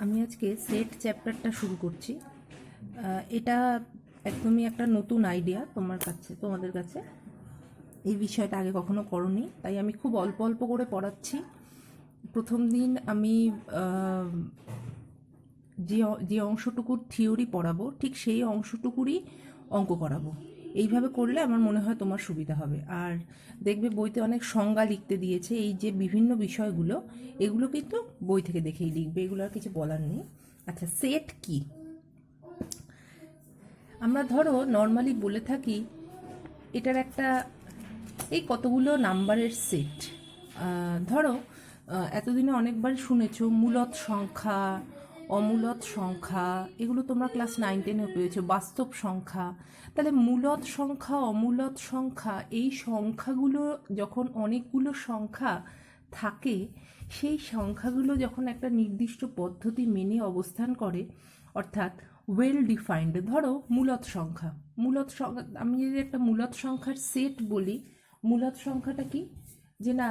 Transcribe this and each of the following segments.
আমি আজকে সেট চ্যাপ্টারটা শুরু করছি। এটা একদমই একটা নতুন আইডিয়া তোমাদের কাছে। এই বিষয়টা আগে কখনো করোনি, তাই আমি খুব অল্প অল্প করে পড়াচ্ছি। প্রথম দিন আমি যে অংশটুকুর থিওরি পড়াবো ঠিক সেই অংশটুকুরই অঙ্ক করাবো। এইভাবে করলে আমার মনে হয় তোমার সুবিধা হবে। আর দেখবে বইতে অনেক সংজ্ঞা লিখতে দিয়েছে, এই যে বিভিন্ন বিষয়গুলো, এগুলো কিন্তু বই থেকে দেখেই লিখবে, এগুলো আর কিছু বলার নেই। আচ্ছা, সেট কি? আমরা ধরো নর্মালি বলে থাকি এটার একটা এই কতগুলো নাম্বারের সেট। ধরো এতদিনে অনেকবার শুনেছো মূলদ সংখ্যা, অমূলদ সংখ্যা, এগুলো তোমরা ক্লাস 9-10-এ পেয়েছো। বাস্তব সংখ্যা। তাহলে মূলদ সংখ্যা, অমূলদ সংখ্যা, এই সংখ্যাগুলো যখন অনেকগুলো সংখ্যা থাকে, সেই সংখ্যাগুলো যখন একটা নির্দিষ্ট পদ্ধতি মেনে অবস্থান করে, অর্থাৎ ওয়েল ডিফাইন্ড। ধরো মূলদ সংখ্যা, আমি যদি একটা মূলদ সংখ্যার সেট বলি, মূলদ সংখ্যাটা কি? যে না,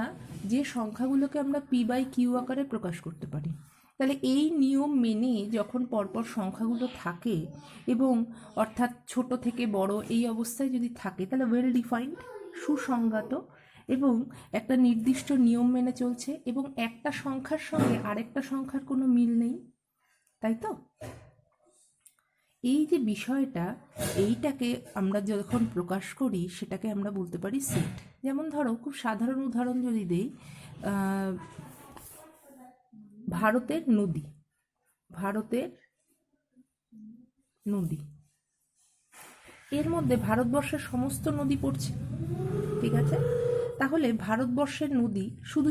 যে সংখ্যাগুলোকে আমরা p/q আকারে প্রকাশ করতে পারি। তাহলে এই নিয়ম মেনে যখন পরপর সংখ্যাগুলো থাকে, এবং অর্থাৎ ছোট থেকে বড় এই অবস্থায় যদি থাকে, তাহলে ওয়েল ডিফাইন্ড, সুসংজ্ঞাত, এবং একটা নির্দিষ্ট নিয়ম মেনে চলছে, এবং একটা সংখ্যার সঙ্গে আরেকটা সংখ্যার কোনো মিল নেই, তাই তো? এই যে বিষয়টা, এইটাকে আমরা যখন প্রকাশ করি সেটাকে আমরা বলতে পারি সেট। যেমন ধরো খুব সাধারণ উদাহরণ যদি দেই, ভারতের নদী, ভারতের নদী, এর মধ্যে ভারতবর্ষের সমস্ত নদী পড়ছে, ঠিক আছে? তাহলে ভারতবর্ষের নদী,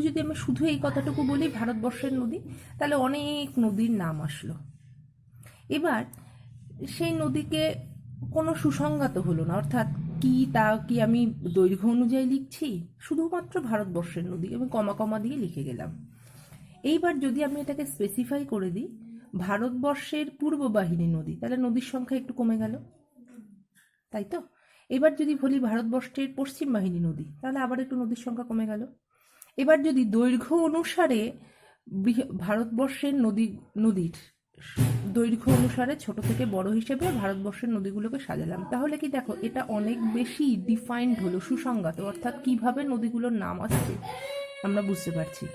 যদি আমি শুধু এই কথাটুকু বলি ভারতবর্ষের নদী, তাহলে অনেক নদীর নাম আসলো। এবার সেই নদীকে কোনো সুসংজ্ঞাত হলো না, অর্থাৎ কি আমি দৈর্ঘ্য অনুযায়ী লিখছি, শুধুমাত্র ভারতবর্ষের নদী, এবং কমা কমা দিয়ে লিখে গেলাম। এইবার যদি আমি এটাকে স্পেসিফাই করে দিই ভারতবর্ষের পূর্ব বাহিনী নদী, তাহলে নদীর সংখ্যা একটু কমে গেল, তাই তো? এবার যদি বলি ভারতবর্ষের পশ্চিম বাহিনী নদী, তাহলে আবার একটু নদীর সংখ্যা কমে গেল। এবার যদি দৈর্ঘ্য অনুসারে ভারতবর্ষের নদীর দৈর্ঘ্য অনুসারে ছোট থেকে বড় হিসেবে ভারতবর্ষের নদীগুলোকে সাজালাম, তাহলে কি দেখো এটা অনেক বেশি ডিফাইন্ড হলো, সুসংজ্ঞাত, অর্থাৎ কিভাবে নদীগুলোর নাম আসছে আমরা বুঝতে পারছি।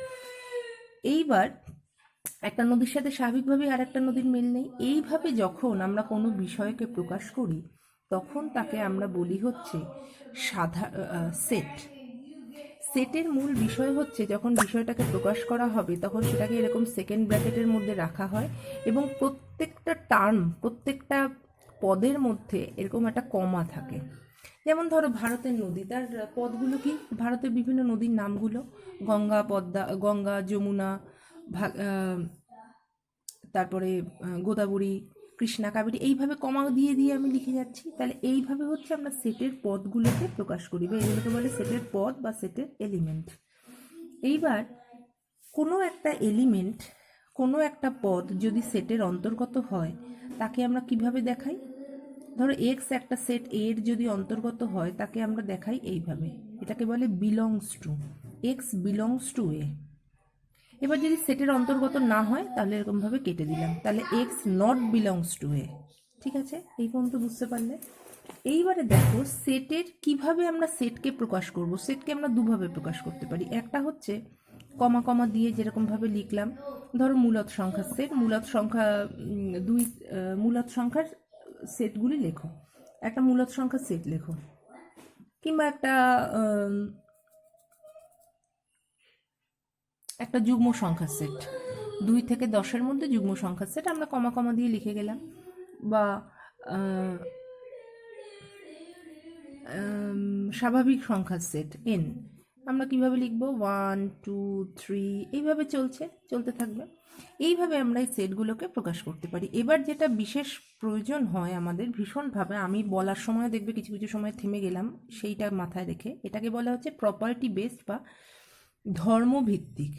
এইবার একটা নদীর সাথে স্বাভাবিকভাবেই আর একটা নদীর মিল নেই। এইভাবে যখন আমরা কোনো বিষয়কে প্রকাশ করি, তখন তাকে আমরা বলি হচ্ছে সেট। সেটের মূল বিষয় হচ্ছে যখন বিষয়টাকে প্রকাশ করা হবে তখন সেটাকে এরকম সেকেন্ড ব্র্যাকেটের মধ্যে রাখা হয়, এবং প্রত্যেকটা পদের মধ্যে এরকম একটা কমা থাকে। যেমন ধরো ভারতের নদী, তার পদগুলো কি? ভারতের বিভিন্ন নদীর নামগুলো, গঙ্গা, যমুনা, তারপরে গোদাবরী, কৃষ্ণা, কাবেরী, এইভাবে কমা দিয়ে দিয়ে আমি লিখে যাচ্ছি। তাহলে এইভাবে হচ্ছে আমরা সেটের পদগুলোকে প্রকাশ করি, বা এগুলোকে বলে সেটের পদ বা সেটের এলিমেন্ট। এইবার কোনো একটা এলিমেন্ট, কোনো একটা পদ যদি সেটের অন্তর্গত হয়, তাকে আমরা কিভাবে দেখাই? ধরো এক্স একটা সেট এর যদি অন্তর্গত হয়, তাকে আমরা দেখাই এইভাবে, এটাকে বলে belongs to, x belongs to A. এবার যদি সেটের অন্তর্গত না হয় তাহলে এরকমভাবে কেটে দিলাম, তাহলে এক্স নট বিলংস টু এ। ঠিক আছে, এই পর্যন্ত বুঝতে পারলে? এইবারে দেখো সেটের কিভাবে আমরা সেটকে প্রকাশ করব। সেটকে আমরা দুভাবে প্রকাশ করতে পারি। একটা হচ্ছে কমা কমা দিয়ে যেরকমভাবে লিখলাম, ধরো মূলদ সংখ্যার সেট, মূলদ সংখ্যার সেটগুলি লেখো, একটা মূলদ সংখ্যার সেট লেখো, কিংবা একটা যুগ্ম সংখ্যার সেট, 2 থেকে 10-এর মধ্যে যুগ্ম সংখ্যার সেট আমরা কমা কমা দিয়ে লিখে গেলাম। বা স্বাভাবিক সংখ্যার সেট n, আমরা কিভাবে লিখবো? 1 2 3, এইভাবে চলতে থাকবে। এইভাবে আমরা এই সেটগুলোকে প্রকাশ করতে পারি। এবার যেটা বিশেষ প্রয়োজন হয় আমাদের ভীষণভাবে, আমি বলার সময় দেখবে কিছু কিছু সময় থেমে গেলাম, সেইটা মাথায় রেখে, এটাকে বলা হচ্ছে প্রপার্টি বেসড বা ধর্মভিত্তিক।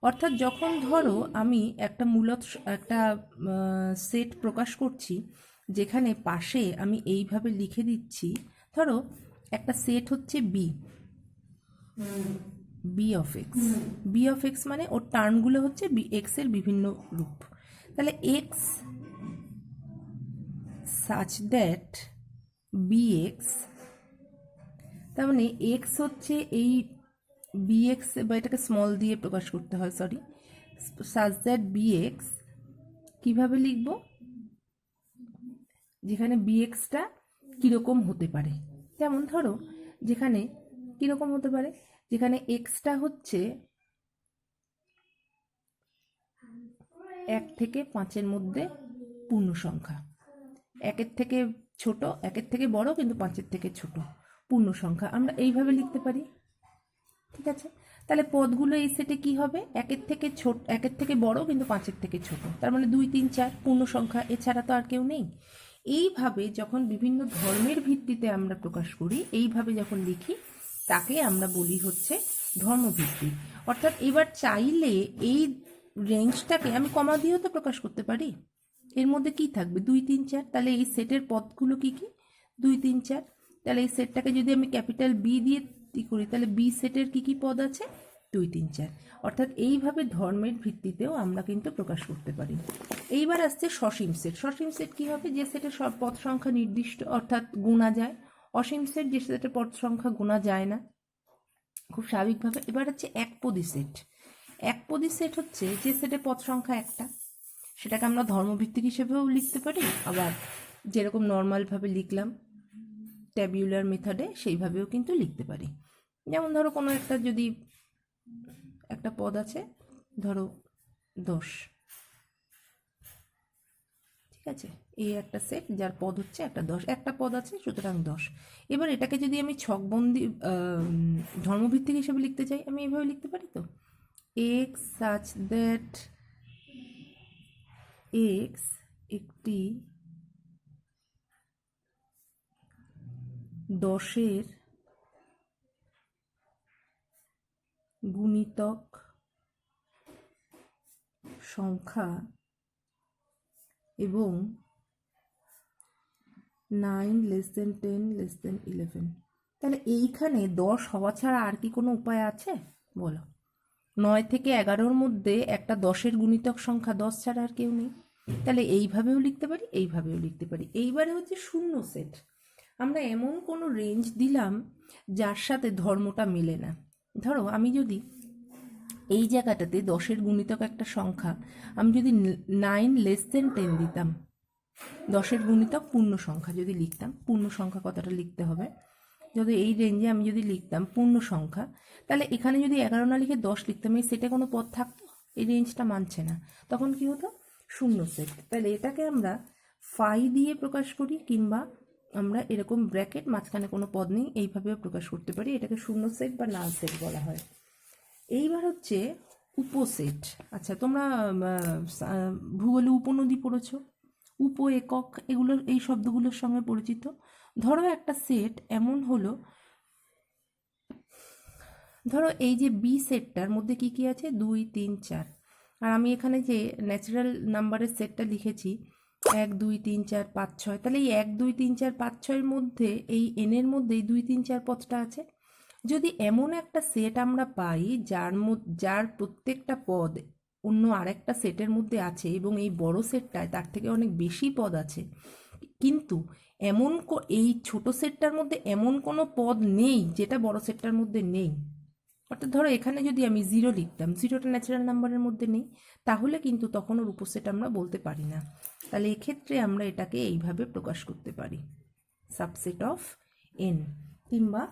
অর্থাৎ যখন ধরো আমি একটা সেট প্রকাশ করছি, যেখানে পাশে আমি এইভাবে লিখে দিচ্ছি, ধরো একটা সেট হচ্ছে B of x. B of x মানে ওর টার্মগুলো হচ্ছে এক্স এর বিভিন্ন রূপ। তাহলে এক্স সাচ দ্যাট বিএক্স, তার মানে এক্স হচ্ছে এই বিএক্স, বা এটাকে স্মল দিয়ে প্রকাশ করতে হয়, সরি, সাচ দ্যাট বিএক্স কীভাবে লিখব, যেখানে বিএক্সটা কীরকম হতে পারে, যেমন ধরো যেখানে কীরকম হতে পারে, যেখানে এক্সটা হচ্ছে 1 থেকে 5-এর মধ্যে পূর্ণ সংখ্যা, 1-এর থেকে ছোট, 1-এর থেকে বড় কিন্তু 5-এর থেকে ছোট পূর্ণ সংখ্যা, আমরা এইভাবে লিখতে পারি। ঠিক আছে, তাহলে পদগুলো এই সেটে কি হবে, 1-এর থেকে ছোট, 1-এর থেকে বড় কিন্তু 5-এর থেকে ছোট, তার মানে 2, 3, 4 পূর্ণ সংখ্যা, এছাড়া তো আর কেউ নেই। এইভাবে যখন বিভিন্ন ধর্মের ভিত্তিতে আমরা প্রকাশ করি, এইভাবে যখন লিখি, তাকে আমরা বলি হচ্ছে ধর্মভিত্তিক। অর্থাৎ এবার চাইলে এই রেঞ্জটাকে আমি কমা দিয়েও তো প্রকাশ করতে পারি। এর মধ্যে কি থাকবে, 2, 3, 4, তাহলে এই সেটের পদগুলো কি কি, 2, 3, 4, তাহলে এই সেটটাকে যদি আমি ক্যাপিটাল বি দিয়ে করি, তাহলে বি সেটের কি কি পদ আছে, 2, 3, 4। অর্থাৎ এইভাবে ধর্মের ভিত্তিতেও আমরা কিন্তু প্রকাশ করতে পারি। এইবার আসছে সসীম সেট। সসীম সেট কি হবে, যে সেটের সব পদ সংখ্যা নির্দিষ্ট, অর্থাৎ গোনা যায়। অসীম সেট, যে সেটের পদ সংখ্যা গোনা যায় না খুব স্বাভাবিকভাবে। এবার হচ্ছে একপদী সেট। একপদী সেট হচ্ছে যে সেটে পদ সংখ্যা একটা, সেটাকে আমরা ধর্মভিত্তিক হিসেবেও লিখতে পারি, আবার যেরকম নর্মালভাবে লিখলাম ট্যাবিউলার মেথডে সেইভাবেও কিন্তু লিখতে পারি। যেমন ধরো কোনো একটা যদি একটা পদ আছে, ধরো 10, ঠিক আছে, এই একটা সেট যার পদ হচ্ছে একটা 10, একটা পদ আছে সুতরাং 10। এবার এটাকে যদি আমি ছকবন্দি ধর্মভিত্তিক হিসেবে লিখতে চাই, আমি এইভাবে লিখতে পারি তো, এক্স সাচ দ্যাট এক্স একটি 10-এর গুণিতক সংখ্যা এবং 9 < 10 < 11। তাহলে এইখানে 10 হওয়া ছাড়া আর কি কোনো উপায় আছে বলো? 9 থেকে 11-র মধ্যে একটা 10-এর গুণিতক সংখ্যা 10 ছাড়া আর কেউ নেই। তাহলে এইভাবেও লিখতে পারি, এইভাবেও লিখতে পারি। এইবারে হচ্ছে শূন্য সেট। আমরা এমন কোনো রেঞ্জ দিলাম যার সাথে ধর্মটা মেলে না। ধরো আমি যদি এই জায়গাটাতে 10-এর গুণিতক একটা সংখ্যা, আমি যদি 9 < 10 দিতাম, 10-এর গুণিতক পূর্ণ সংখ্যা যদি লিখতাম, পূর্ণ সংখ্যা কথাটা লিখতে হবে, যদি এই রেঞ্জে আমি যদি লিখতাম পূর্ণ সংখ্যা, তাহলে এখানে যদি 11 না লিখে 10 লিখতাম, এই সেটে কোনো পদ থাকতো? এই রেঞ্জটা মানছে না, তখন কি হতো, শূন্য সেট। তাহলে এটাকে আমরা ফাই দিয়ে প্রকাশ করি, কিংবা আমরা এরকম ব্র্যাকেট, মাঝখানে কোনো পদ নেই, এইভাবেও প্রকাশ করতে পারি। এটাকে শূন্য সেট বা নাল সেট বলা হয়। এইবার হচ্ছে উপসেট। আচ্ছা, তোমরা ভূগোলে উপনদী পড়েছো, উপ একক, এগুলো এই শব্দগুলোর সঙ্গে পরিচিত। ধরো একটা সেট এমন হলো, ধরো এই যে বি সেটটার মধ্যে কি কি আছে, 2, 3, 4, আর আমি এখানে যে ন্যাচারাল নাম্বারের সেটটা লিখেছি 1, 2, 3, 4, 5, 6, তাহলে এই 1, 2, 3, 4, 5, 6-এর মধ্যে এই এনের মধ্যে এই 2, 3, 4 পদটা আছে। যদি এমন একটা সেট আমরা পাই যার প্রত্যেকটা পদ অন্য আরেকটা সেটের মধ্যে আছে, এবং এই বড় সেটটায় তার থেকে অনেক বেশি পদ আছে, কিন্তু এই ছোট সেটটার মধ্যে এমন কোনো পদ নেই যেটা বড় সেটটার মধ্যে নেই, অর্থাৎ ধরো এখানে যদি আমি 0 লিখতাম, 0টা ন্যাচারাল নাম্বারের মধ্যে নেই, তাহলে কিন্তু তখন ওর উপসেট আমরা বলতে পারি না। তাহলে এক্ষেত্রে আমরা এটাকে এইভাবে প্রকাশ করতে পারি, সাবসেট অফ এন, কিংবা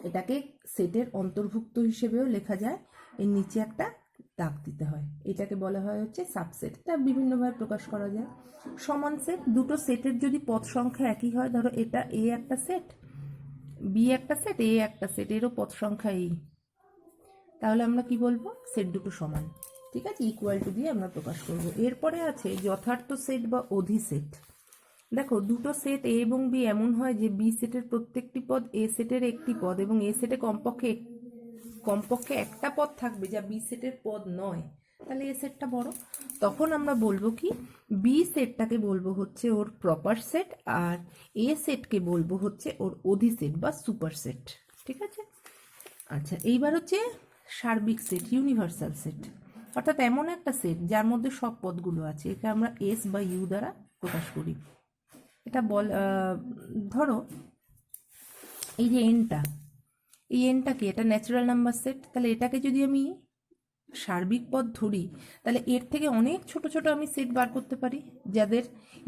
এটাকে সেটের অন্তর্ভুক্ত হিসেবেও লেখা যায়, এর নিচে একটা দাগ দিতে হয়, এটাকে বলা হয় হচ্ছে সাবসেট। এটা বিভিন্নভাবে প্রকাশ করা যায়। সমান সেট, দুটো সেটের যদি পদ সংখ্যা একই হয়, ধরো এটা এ একটা সেট, বি একটা সেট, এ একটা সেট, এরও পদ সংখ্যা এই, তাহলে আমরা কি বলবো, সেট দুটো সমান, ঠিক আছে, ইকুয়াল টু দিয়ে আমরা প্রকাশ করব। এরপরে আছে যথার্থ সেট বা অধিসেট। দেখো দুটো সেট এ এবং বি এমন হয় যে বি সেটের প্রত্যেকটি পদ এ সেটের একটি পদ, এবং এ সেটে কমপক্ষে একটা পদ থাকবে যা বি সেটের পদ নয়, তাহলে এ সেটটা বড়। তখন আমরা বলবো কি, বি সেটটাকে বলবো হচ্ছে ওর প্রপার সেট, আর এ সেটকে বলবো হচ্ছে ওর অধিসেট বা সুপার সেট, ঠিক আছে। আচ্ছা, এইবার হচ্ছে সার্বিক সেট, ইউনিভার্সাল সেট। অর্থাৎ এমন একটা সেট যার মধ্যে সব পদগুলো আছে, একে আমরা এস বা ইউ দ্বারা প্রকাশ করি। এটা ধরো এই যে এনটা, এই এনটা কি? এটা ন্যাচারাল নাম্বার সেট। তাহলে এটাকে যদি আমি সার্বিক পদ ধরি, তাহলে এর থেকে অনেক ছোট ছোট আমি সেট বার করতে পারি যাদের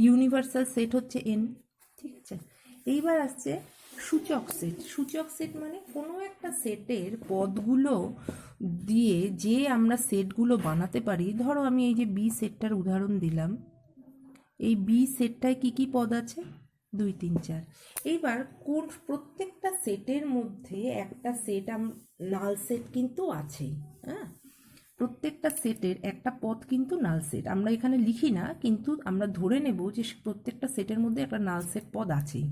ইউনিভার্সাল সেট হচ্ছে এন। ঠিক আছে, এইবার আসছে সূচক সেট। সূচক সেট মানে কোনো একটা সেটের পদগুলো দিয়ে যে আমরা সেটগুলো বানাতে পারি। ধরো আমি এই যে বি সেটটার উদাহরণ দিলাম, এই বি সেটটায় কি কি পদ আছে? 2 3 4। এইবার কোন প্রত্যেকটা সেটের মধ্যে একটা সেট নাল সেট কিন্তু আছেই। হ্যাঁ, প্রত্যেকটা সেটের একটা পদ কিন্তু নাল সেট। আমরা এখানে লিখি না, কিন্তু আমরা ধরে নেব যে প্রত্যেকটা সেটের মধ্যে একটা নাল সেট পদ আছেই।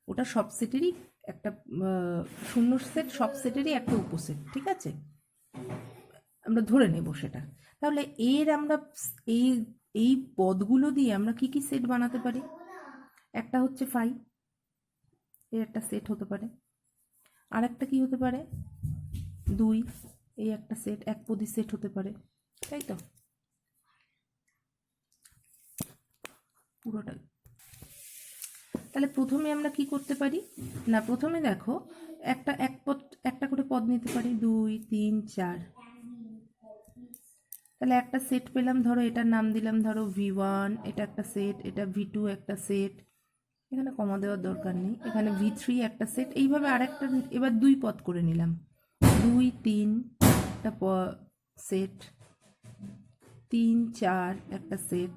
ওটা সব সেটেরই একটা শূন্য সেট, সব সেটেরই একটা উপসেট। ঠিক আছে, আমরা ধরে নেব সেটা। তাহলে আমরা এই এই পদগুলো দিয়ে আমরা কি কি সেট বানাতে পারি? একটা হচ্ছে ফাই, এর একটা সেট হতে পারে। আর একটা কি হতে পারে? 2, এই একটা সেট, এক পদী সেট হতে পারে, তাই তো? পুরোটা। তাহলে প্রথমে আমরা কি করতে পারি না, প্রথমে দেখো একটা করে পদ নিতে পারি, 2 3 4। তাহলে একটা সেট পেলাম, ধরো এটার নাম দিলাম ধরো V1, এটা একটা সেট, এটা V2 একটা সেট, এখানে কমা দেওয়ার দরকার নেই, এখানে V3 একটা সেট। এইভাবে আরেকটা, এবার 2 পদ করে নিলাম, 2 3 একটা সেট, 3 4 একটা সেট,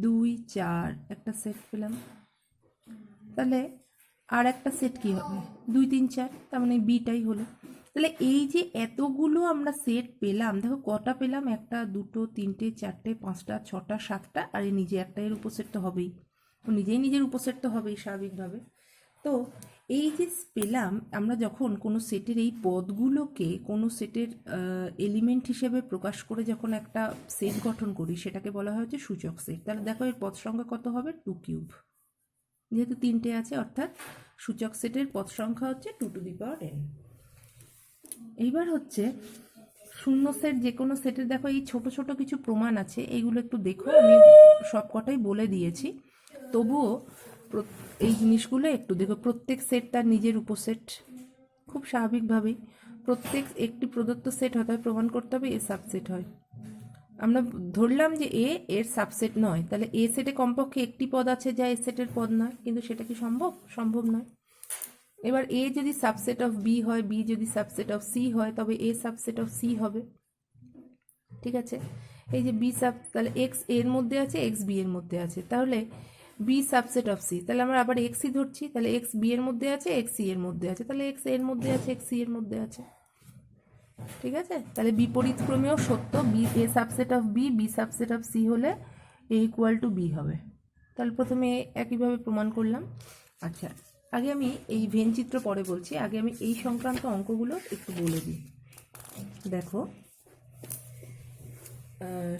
2 4 একটা সেট পেলাম। তাহলে আর একটা সেট কি হবে? 2 3 4, তার মানে বিটাই হলো। তাহলে এই যে এতগুলো আমরা সেট পেলাম, দেখো কটা পেলাম? 1 2 3 4 5 6 7টা, আর এই নিজে একটা এর উপসেট তো হবেই, ও নিজেই নিজের উপসেট তো হবেই স্বাভাবিকভাবে। তো এই যে পেলাম আমরা, যখন কোনো সেটের এই পদগুলোকে কোনো সেটের এলিমেন্ট হিসেবে প্রকাশ করে যখন একটা সেট গঠন করি, সেটাকে বলা হয় হচ্ছে সূচক সেট। তাহলে দেখো এর পদ সংখ্যা কত হবে? 2³ যেহেতু 3টে আছে, অর্থাৎ সূচক সেটের পদ সংখ্যা হচ্ছে 2n। এইবার হচ্ছে শূন্য সেট। যে কোনো সেটের দেখো এই ছোট ছোট কিছু প্রমাণ আছে, এইগুলো একটু দেখো, আমি সব কটাই বলে দিয়েছি, তবুও এই জিনিসগুলো একটু দেখো। প্রত্যেক সেট তার নিজের উপসেট, খুব স্বাভাবিকভাবেই প্রত্যেক একটি প্রদত্ত সেট হয়, তাই প্রমাণ করতে হবে এ সাবসেট হয়। আমরা ধরলাম যে এর সাবসেট নয়, তাহলে এ সেটে কমপক্ষে একটি পদ আছে যা এ সেটের পদ নয়, কিন্তু সেটা কি সম্ভব? সম্ভব নয়। এবার এ যদি সাবসেট অফ বি হয়, বি যদি সাবসেট অফ সি হয়, তবে এ সাবসেট অফ সি হবে। ঠিক আছে, এই যে বি তাহলে এক্স এর মধ্যে আছে, এক্স বি এর মধ্যে আছে, তাহলে বি সাবসেট অফ সি। তাহলে আমরা আবার এক্সই ধরছি, তাহলে এক্স বি এর মধ্যে আছে, এক্স সি এর মধ্যে আছে, তাহলে এক্স এর মধ্যে আছে, এক্স সি এর মধ্যে আছে। ঠিক আছে, তাহলে বিপরীত ক্রমেও সত্য, B A subset of B, B subset of C হলে এ ইকুয়াল টু বি হবে। তাহলে প্রথমে একইভাবে প্রমাণ করলাম। আচ্ছা, আগে আমি এই ভেন চিত্র পরে বলছি, আগে আমি এই সংক্রান্ত অঙ্কগুলো একটু বলে দিই। দেখো,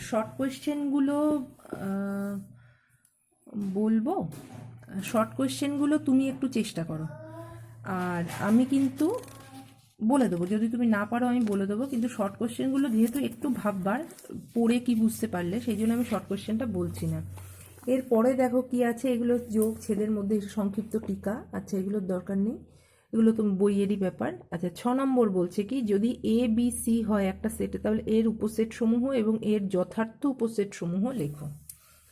শর্ট কোয়েশ্চেনগুলো বলবো, শর্ট কোয়েশ্চেনগুলো তুমি একটু চেষ্টা করো, আর আমি কিন্তু বলে দেবো, যদি তুমি না পারো আমি বলে দেবো, কিন্তু শর্ট কোয়েশ্চেনগুলো যেহেতু একটু ভাববার, পড়ে কি বুঝতে পারলে, সেই জন্য আমি শর্ট কোয়েশ্চেনটা বলছি না। এরপরে দেখো কি আছে, এগুলো যোগ ছেদের মধ্যে সংক্ষিপ্ত টিকা। আচ্ছা, এগুলোর দরকার নেই, এগুলো তো বইয়েরই ব্যাপার। আচ্ছা, 6 নম্বর বলছে কি, যদি এ বি সি হয় একটা সেটে, তাহলে এর উপসেট সমূহ এবং এর যথার্থ উপসেট সমূহ লেখো।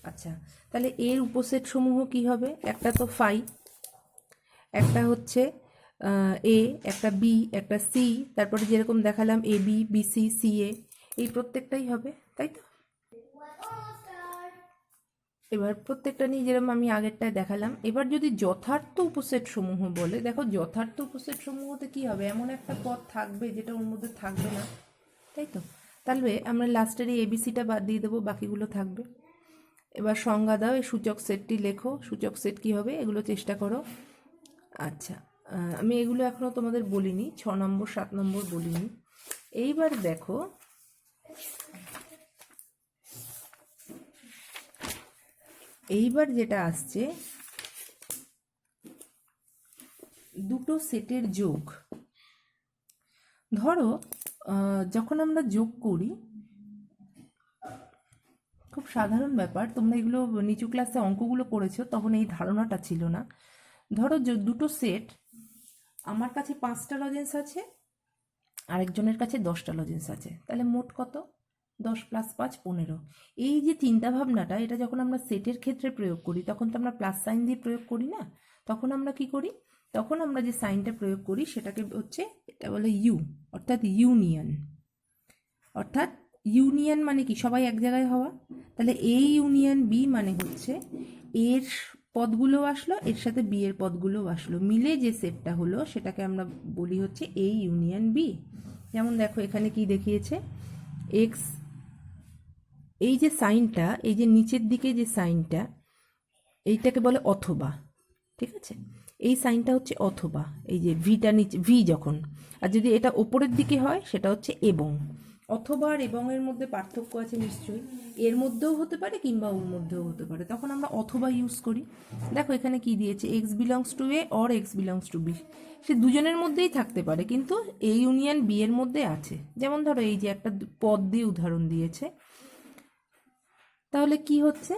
আচ্ছা, তাহলে এর উপসেট সমূহ কি হবে? একটা তো ফাই, একটা হচ্ছে এ, একটা বি, একটা সি, তারপরে যেরকম দেখালাম A B, B C, C এ, এই প্রত্যেকটাই হবে, তাই তো? এবার প্রত্যেকটা নিয়ে যেরকম আমি আগেরটায় দেখালাম। এবার যদি যথার্থ উপসেট সমূহ বলে, দেখো যথার্থ উপসেট সমূহতে কি হবে? এমন একটা পদ থাকবে যেটা ওর মধ্যে থাকবে না, তাই তো? তাহলে আমরা লাস্টের এই এবিসিটা বাদ দিয়ে দেবো, বাকিগুলো থাকবে। এবার সংজ্ঞা দাও, এই সূচক সেটটি লেখো। সূচক সেট কি হবে এগুলো চেষ্টা করো। আচ্ছা, আমি এগুলো এখনো তোমাদের বলিনি, 6 নম্বর 7 নম্বর বলিনি। এইবার দেখো, এইবার যেটা আসছে, দুটো সেটের যোগ। ধরো যখন আমরা যোগ করি, সাধারণ ব্যাপার, তোমরা এগুলো নিচু ক্লাসে অঙ্কগুলো করেছো, তখন এই ধারণাটা ছিল না। ধরো যে দুটো সেট, আমার কাছে 5টা লজেন্স আছে, আরেকজনের কাছে 10টা লজেন্স আছে, তাহলে মোট কত? 10 + 5 15। এই যে চিন্তা ভাবনাটা, এটা যখন আমরা সেটের ক্ষেত্রে প্রয়োগ করি তখন তো আমরা প্লাস সাইন দিয়ে প্রয়োগ করি না। তখন আমরা কি করি? তখন আমরা যে সাইনটা প্রয়োগ করি সেটাকে হচ্ছে, এটা বলে ইউ, অর্থাৎ ইউনিয়ন। অর্থাৎ ইউনিয়ন মানে কি? সবাই এক জায়গায় হওয়া। তাহলে এ ইউনিয়ন বি মানে হচ্ছে এর পদগুলো আসলো, এর সাথে বি এর পদগুলো আসলো, মিলে যে সেটটা হলো সেটাকে আমরা বলি হচ্ছে এ ইউনিয়ন বি। যেমন দেখো এখানে কি দেখিয়েছে, এক্স, এই যে সাইনটা, এই যে নিচের দিকে যে সাইনটা, এইটাকে বলে অথবা। ঠিক আছে, এই সাইনটা হচ্ছে অথবা, এই যে ভিটা নিচে, ভি যখন, আর যদি এটা ওপরের দিকে হয় সেটা হচ্ছে এবং। অথবা আর এবং এর মধ্যে পার্থক্য আছে নিশ্চয়ই, এর মধ্যেও হতে পারে কিংবা ওর মধ্যেও হতে পারে, তখন আমরা অথবা ইউজ করি। দেখো এখানে কি দিয়েছে, x belongs to A or x belongs to B, সে দুজনের মধ্যেই থাকতে পারে, কিন্তু এ ইউনিয়ন বি এর মধ্যে আছে। যেমন ধরো এই যে একটা পদ দিয়ে উদাহরণ দিয়েছে, তাহলে কি হচ্ছে,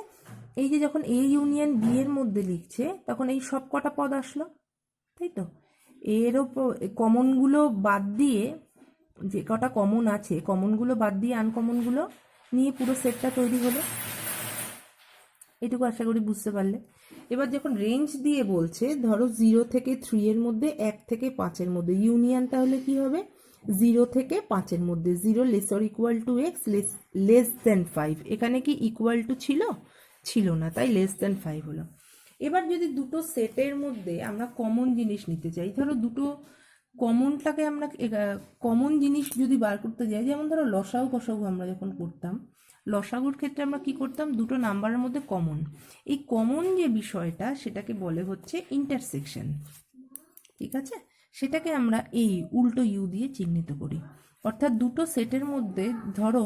এই যে যখন এ ইউনিয়ন বি এর মধ্যে লিখছে তখন এই সব কটা পদ আসলো, তাই তো? এর ওপর কমনগুলো বাদ দিয়ে, যে কটা কমন আছে কমনগুলো বাদ দিয়ে আনকমনগুলো নিয়ে পুরো সেটটা তৈরি হলো। এটুকু আশা করি বুঝতে পারলে। এবার যখন রেঞ্জ দিয়ে বলছে, ধরো 0 থেকে 3 এর মধ্যে, 1 থেকে 5 এর মধ্যে, ইউনিয়ন তাহলে কি হবে? 0 থেকে 5 এর মধ্যে, 0 laser equal to x, less than 5। এখানে কি ইকুয়াল টু ছিল? ছিল না, তাই লেস দেন 5 হলো। এবার যদি দুটো সেটের মধ্যে আমরা কমন জিনিস নিতে চাই, ধরো দুটো কমনটাকে আমরা, কমন জিনিস যদি বার করতে যাই, যেমন ধরো লসাগু গসাগু আমরা যখন করতাম, লসাগুর ক্ষেত্রে আমরা কি করতাম, দুটো নাম্বারের মধ্যে কমন, এই কমন যে বিষয়টা সেটাকে বলে হচ্ছে ইন্টারসেকশন। ঠিক আছে, সেটাকে আমরা এই উল্টো ইউ দিয়ে চিহ্নিত করি। অর্থাৎ দুটো সেটের মধ্যে ধরো,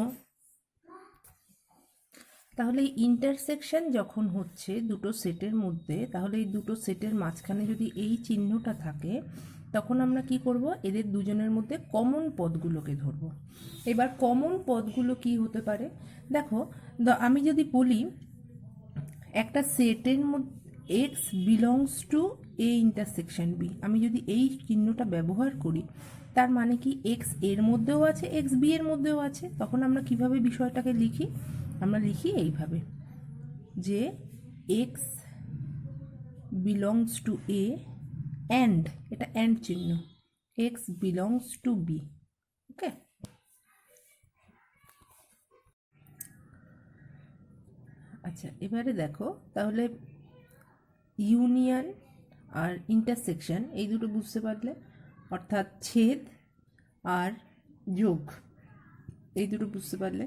তাহলে এই ইন্টারসেকশন যখন হচ্ছে দুটো সেটের মধ্যে, তাহলে এই দুটো সেটের মাঝখানে যদি এই চিহ্নটা থাকে, তখন আমরা কি করব, এদের দুজনের মধ্যে কমন পদগুলোকে ধরব। এবার কমন পদগুলো কি হতে পারে? দেখো, আমি যদি বলি একটা সেটের মধ্যে x belongs to A intersection B, আমি যদি এই চিহ্নটা ব্যবহার করি, তার মানে কি এক্স এর মধ্যেও আছে, এক্স বি এর মধ্যেও আছে। তখন আমরা কিভাবে বিষয়টাকে লিখি? আমরা লিখি এইভাবে, যে x belongs to A and, এটা অ্যান্ড চিহ্ন, এক্স বিলংস টু বি। ওকে, আচ্ছা এবারে দেখো, তাহলে ইউনিয়ন আর ইন্টারসেকশন এই দুটো বুঝতে পারলে, অর্থাৎ ছেদ আর যোগ, এই দুটো বুঝতে পারলে।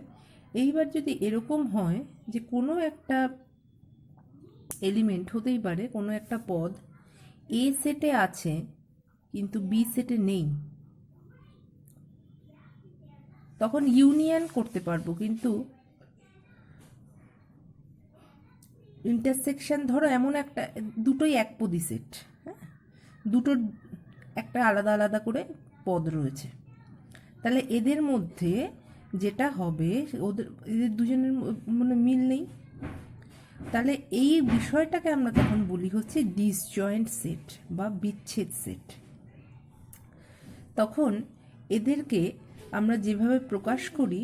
এইবার যদি এরকম হয় যে কোনো একটা এলিমেন্ট হতেই পারে, কোনো একটা পদ এ সেটে আছে কিন্তু বি সেটে নেই, তখন ইউনিয়ন করতে পারবো, কিন্তু ইন্টারসেকশন, ধরো এমন একটা, দুটোই এক পদী সেট, হ্যাঁ, দুটোর একটা আলাদা আলাদা করে পদ রয়েছে, তাহলে এদের মধ্যে যেটা হবে, এদের দুজনের মানে মিল নেই, তাহলে এই বিষয়টাকে আমরা তখন বলি হচ্ছে ডিসজয়েন্ট সেট বা বিচ্ছেদ সেট। তখন এদেরকে আমরা যেভাবে প্রকাশ করি,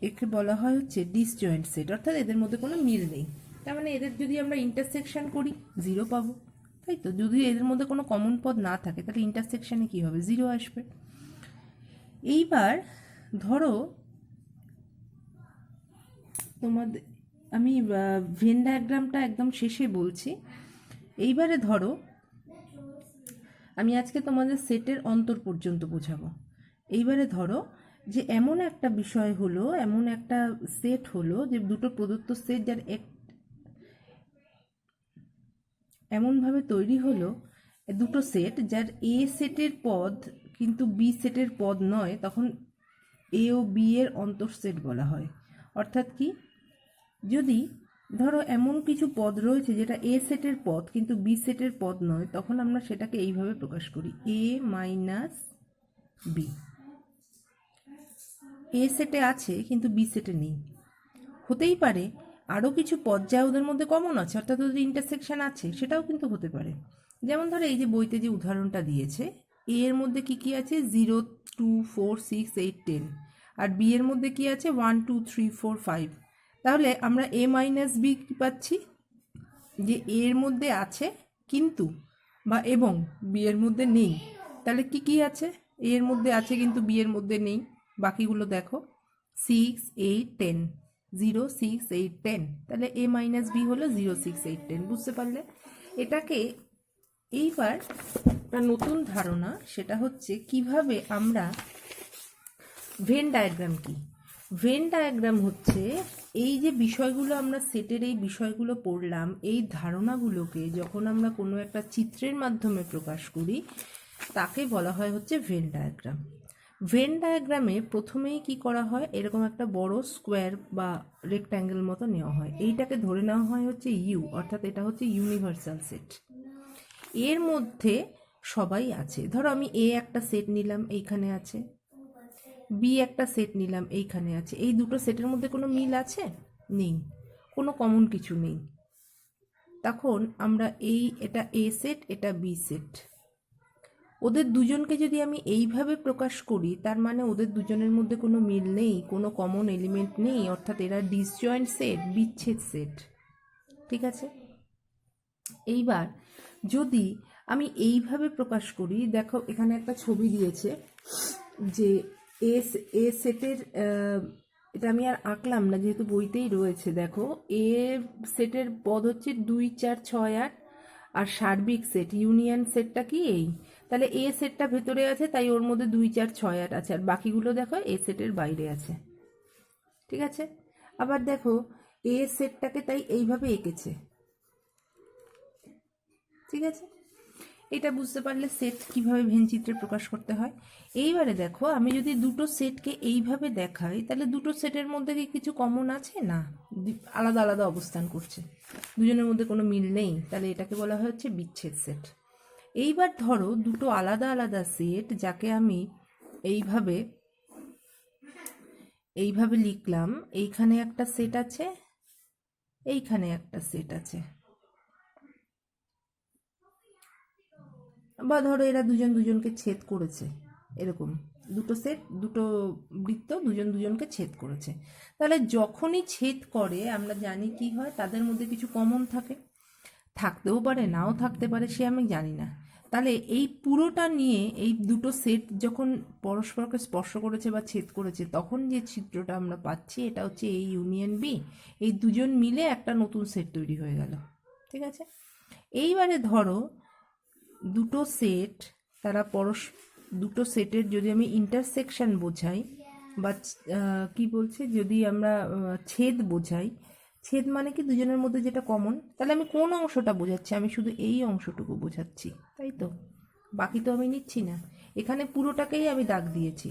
একে বলা হয় হচ্ছে ডিসজয়েন্ট সেট, অর্থাৎ এদের মধ্যে কোনো মিল নেই। তার মানে এদের যদি আমরা ইন্টারসেকশন করি 0 পাবো, তাই তো? যদি এদের মধ্যে কোনো কমন পদ না থাকে তাহলে ইন্টারসেকশনে কী হবে? 0 আসবে। এইবার ধরো তোমাদের, আমি ভেন ডায়াগ্রামটা একদম শেষে বলছি। এইবারে ধরো আমি আজকে তোমাদের সেটের অন্তর পর্যন্ত বোঝাবো। এইবারে ধরো যে এমন একটা বিষয় হলো, এমন একটা সেট হলো, যে দুটো প্রদত্ত সেট যার এমনভাবে তৈরি হলো, দুটো সেট যার এ সেটের পদ কিন্তু বি সেটের পদ নয়, তখন এ ও বি এর অন্তর সেট বলা হয়। অর্থাৎ কি, যদি ধরো এমন কিছু পদ রয়েছে যেটা এ সেটের পদ কিন্তু বি সেটের পদ নয়, তখন আমরা সেটাকে এইভাবে প্রকাশ করি, এ মাইনাস বি। এ সেটে আছে কিন্তু বি সেটে নেই। হতেই পারে আরও কিছু পর্যায়ে ওদের মধ্যে কমন আছে, অর্থাৎ ওদের ইন্টারসেকশন আছে, সেটাও কিন্তু হতে পারে। যেমন ধরো এই যে বইতে যে উদাহরণটা দিয়েছে, এ এর মধ্যে কি কি আছে 0 2 4 6 8 10, আর বি এর মধ্যে কি আছে 1 2 3 4 5। তাহলে আমরা এ মাইনাস বি কি পাচ্ছি, যে এর মধ্যে আছে কিন্তু বা এবং বি এর মধ্যে নেই। তাহলে কি কি আছে, এর মধ্যে আছে কিন্তু বি এর মধ্যে নেই, বাকিগুলো দেখো 6 8 10, 0 6 8 10, তাহলে এ মাইনাস বি হলো 0 6 8 10। বুঝতে পারলে? এটাকে এইবার একটা নতুন ধারণা, সেটা হচ্ছে কিভাবে আমরা ভেন ডায়াগ্রাম কি। ভেন ডায়াগ্রাম হচ্ছে এই যে বিষয়গুলো আমরা সেটের এই বিষয়গুলো পড়লাম, এই ধারণাগুলোকে যখন আমরা কোনো একটা চিত্রের মাধ্যমে প্রকাশ করি তাকে বলা হয় হচ্ছে ভেন ডায়াগ্রাম। ভেন ডায়াগ্রামে প্রথমেই কি করা হয়, এরকম একটা বড় স্কোয়ার বা রেক্ট্যাঙ্গেল মতো নেওয়া হয়, এইটাকে ধরে নেওয়া হয় হচ্ছে ইউ, অর্থাৎ এটা হচ্ছে ইউনিভার্সাল সেট। এর মধ্যে সবাই আছে। ধরো আমি এ একটা সেট নিলাম, এইখানে আছে, বি একটা সেট নিলাম, এইখানে আছে। এই দুটো সেটের মধ্যে কোনো মিল আছে? নেই, কোনো কমন কিছু নেই। তখন আমরা এটা এ সেট, এটা বি সেট, ওদের দুজনকে যদি আমি এইভাবে প্রকাশ করি তার মানে ওদের দুজনের মধ্যে কোনো মিল নেই, কোনো কমন এলিমেন্ট নেই, অর্থাৎ এরা ডিসজয়েন্ট সেট, বিচ্ছেদ সেট। ঠিক আছে? এইবার যদি আমি এইভাবে প্রকাশ করি, দেখো এখানে একটা ছবি দিয়েছে যে এ সেটের, এটা আমি আর আঁকলাম না যেহেতু বইতেই রয়েছে। দেখো এ সেটের পদ হচ্ছে 2 4 6 8, আর সার্বিক সেট ইউনিয়ন সেটটা কি এই, তাহলে এ সেটটা ভেতরে আছে তাই ওর মধ্যে 2 4 6 8 আছে, আর বাকিগুলো দেখো এ সেটের বাইরে আছে। ঠিক আছে? আবার দেখো এ সেটটাকে তাই এইভাবে এঁকেছে। ঠিক আছে? এটা বুঝতে পারলে সেট কিভাবে ভেনচিত্রে প্রকাশ করতে হয়। এইবারে দেখো আমি যদি দুটো সেটকে এইভাবে দেখাই তাহলে দুটো সেটের মধ্যে কি কিছু কমন আছে? না, আলাদা আলাদা অবস্থান করছে, দুজনের মধ্যে কোনো মিল নেই, তাহলে এটাকে বলা হচ্ছে বিচ্ছেদ সেট। এইবার ধরো দুটো আলাদা আলাদা সেট যাকে আমি এইভাবে এইভাবে লিখলাম, এইখানে একটা সেট আছে, এইখানে একটা সেট আছে, বা ধরো এরা দুজন দুজনকে ছেদ করেছে, এরকম দুটো সেট, দুটো বৃত্ত দুজন দুজনকে ছেদ করেছে। তাহলে যখনই ছেদ করে আমরা জানি কি হয়, তাদের মধ্যে কিছু কমন থাকে, থাকতেও পারে নাও থাকতে পারে, সে আমি জানি না। তাহলে এই পুরোটা নিয়ে এই দুটো সেট যখন পরস্পরকে স্পর্শ করেছে বা ছেদ করেছে তখন যে চিত্রটা আমরা পাচ্ছি এটা হচ্ছে এই ইউনিয়ন বি, এই দুজন মিলে একটা নতুন সেট তৈরি হয়ে গেল। ঠিক আছে? এইবারে ধরো দুটো সেট, তারা দুটো সেটের যদি আমি ইন্টারসেকশন বোঝাই বা কি বলছে, যদি আমরা ছেদ বোঝাই, ছেদ মানে কি দুজনের মধ্যে যেটা কমন, তাহলে আমি কোন অংশটা বোঝাচ্ছি, আমি শুধু এই অংশটুকু বোঝাচ্ছি, তাই তো, বাকি তো আমি নিচ্ছি না। এখানে পুরোটাকেই আমি দাগ দিয়েছি,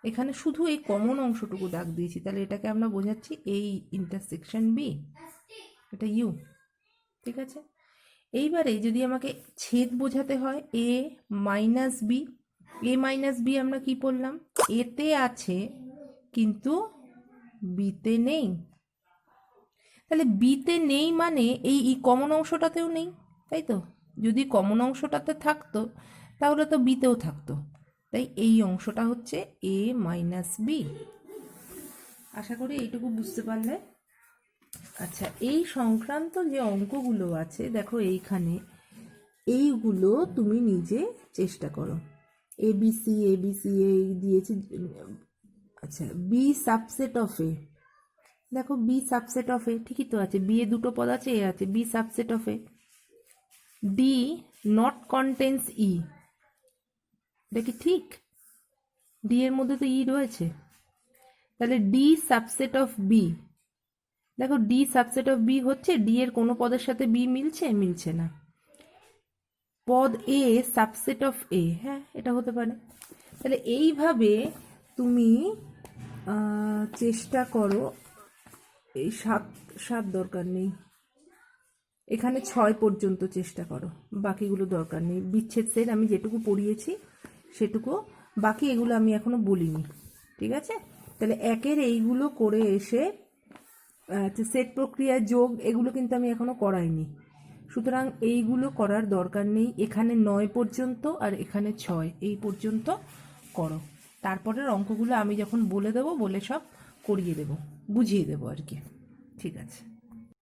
এখানে শুধু এই কমন অংশটুকু দাগ দিয়েছি, তাহলে এটাকে আমরা বোঝাচ্ছি এই ইন্টারসেকশন বি, এটা ইউ। ঠিক আছে? এইবারে যদি আমাকে ছেদ বোঝাতে হয় এ মাইনাস বি, এ মাইনাস বি আমরা কি পড়লাম, এতে আছে কিন্তু বিতে নেই, তাহলে বিতে নেই মানে এই কমন অংশটাতেও নেই, তাই তো, যদি কমন অংশটাতে থাকতো তাহলে তো বিতেও থাকতো, তাই এই অংশটা হচ্ছে এ মাইনাস বি। আশা করি এইটুকু বুঝতে পারলে। আচ্ছা, এই সংক্রান্ত যে অঙ্কগুলো আছে দেখো এইখানে, এইগুলো তুমি নিজে চেষ্টা করো। এবিসি এবিসি এই দিয়েছি। আচ্ছা, বি সাবসেট অফ এ, দেখো বি সাবসেট অফ এ ঠিকই তো আছে, বি এ দুটো পদ আছে, এ আছে, B subset of A. D not contains E, এটা কি ঠিক? ডি এর মধ্যে তো ই রয়েছে, তাহলে ডি সাবসেট অফ বি, দেখো ডি সাবসেট অফ বি হচ্ছে ডি এর কোনো পদের সাথে বি মিলছে? মিলছে না। পদ এ সাবসেট অফ এ, হ্যাঁ এটা হতে পারে। তাহলে এইভাবে তুমি চেষ্টা করো, এই সাত সাত দরকার নেই, এখানে 6 পর্যন্ত চেষ্টা করো, বাকিগুলো দরকার নেই। বিচ্ছেদ সেট আমি যেটুকু পড়িয়েছি সেটুকু, বাকি এগুলো আমি এখনো বলিনি। ঠিক আছে? তাহলে একের এইগুলো করে এসে সেট প্রক্রিয়া যোগ এগুলো কিন্তু আমি এখনো করাইনি, সুতরাং এইগুলো করার দরকার নেই। এখানে 9 পর্যন্ত আর এখানে 6 এই পর্যন্ত করো, তারপরের অঙ্কগুলো আমি যখন বলে দেবো বলে সব করিয়ে দেবো, বুঝিয়ে দেবো আর কি। ঠিক আছে।